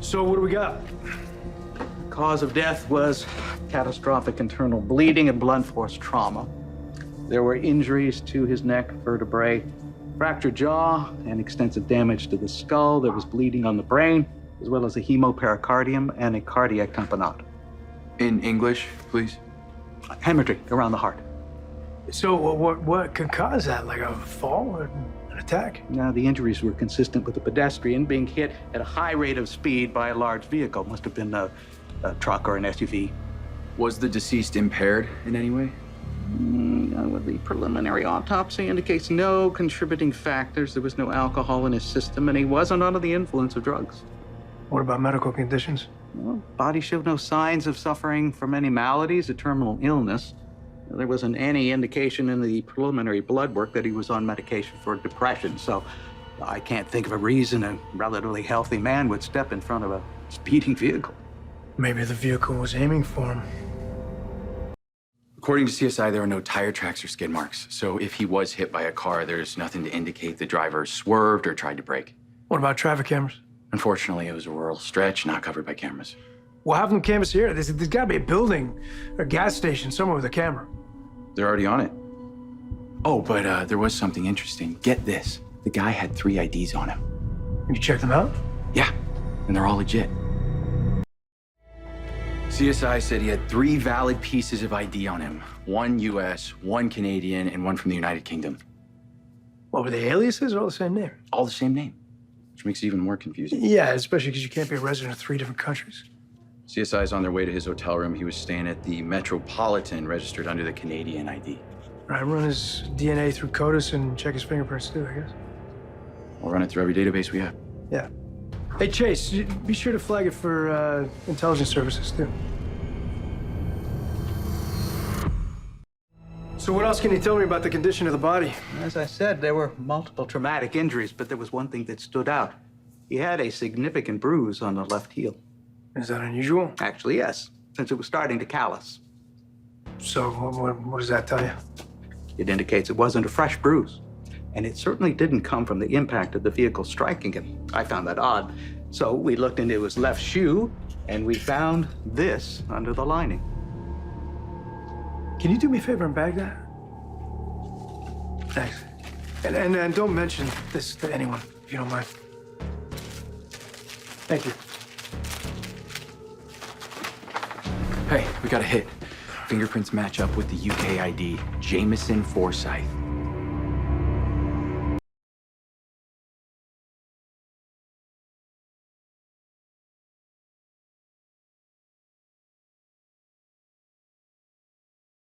So what do we got? Cause of death was catastrophic internal bleeding and blunt force trauma. There were injuries to his neck, vertebrae, fractured jaw, and extensive damage to the skull. There was bleeding on the brain, as well as a hemopericardium and a cardiac tamponade. In English, please. Hemorrhaging around the heart. So what could cause that? Like a fall or an attack? Now, the injuries were consistent with a pedestrian being hit at a high rate of speed by a large vehicle. Must have been a truck or an SUV. Was the deceased impaired in any way? Well, the preliminary autopsy indicates no contributing factors. There was no alcohol in his system, and he wasn't under the influence of drugs. What about medical conditions? Well, body showed no signs of suffering from any maladies or terminal illness. There wasn't any indication in the preliminary blood work that he was on medication for depression, so I can't think of a reason a relatively healthy man would step in front of a speeding vehicle. Maybe the vehicle was aiming for him. According to CSI, there are no tire tracks or skid marks. So if he was hit by a car, there's nothing to indicate the driver swerved or tried to brake. What about traffic cameras? Unfortunately, it was a rural stretch, not covered by cameras. We'll have them canvas here. There's got to be a building or a gas station somewhere with a camera. They're already on it. Oh, but there was something interesting. Get this. The guy had 3 IDs on him. You check them out? Yeah, and they're all legit. CSI said he had 3 valid pieces of ID on him. 1 US, 1 Canadian, and 1 from the United Kingdom. What, were they aliases or all the same name? All the same name, which makes it even more confusing. Yeah, especially because you can't be a resident of 3 different countries. CSI is on their way to his hotel room. He was staying at the Metropolitan, registered under the Canadian ID. All right, run his DNA through CODIS and check his fingerprints too, I guess. We'll run it through every database we have. Yeah. Hey, Chase, be sure to flag it for intelligence services too. So what else can you tell me about the condition of the body? As I said, there were multiple traumatic injuries, but there was one thing that stood out. He had a significant bruise on the left heel. Is that unusual? Actually, yes, since it was starting to callus. So what does that tell you? It indicates it wasn't a fresh bruise. And it certainly didn't come from the impact of the vehicle striking him. I found that odd. So we looked into his left shoe, and we found this under the lining. Can you do me a favor and bag that? Thanks. And don't mention this to anyone, if you don't mind. Thank you. Hey, we got a hit. Fingerprints match up with the UK ID. Jameson Forsyth.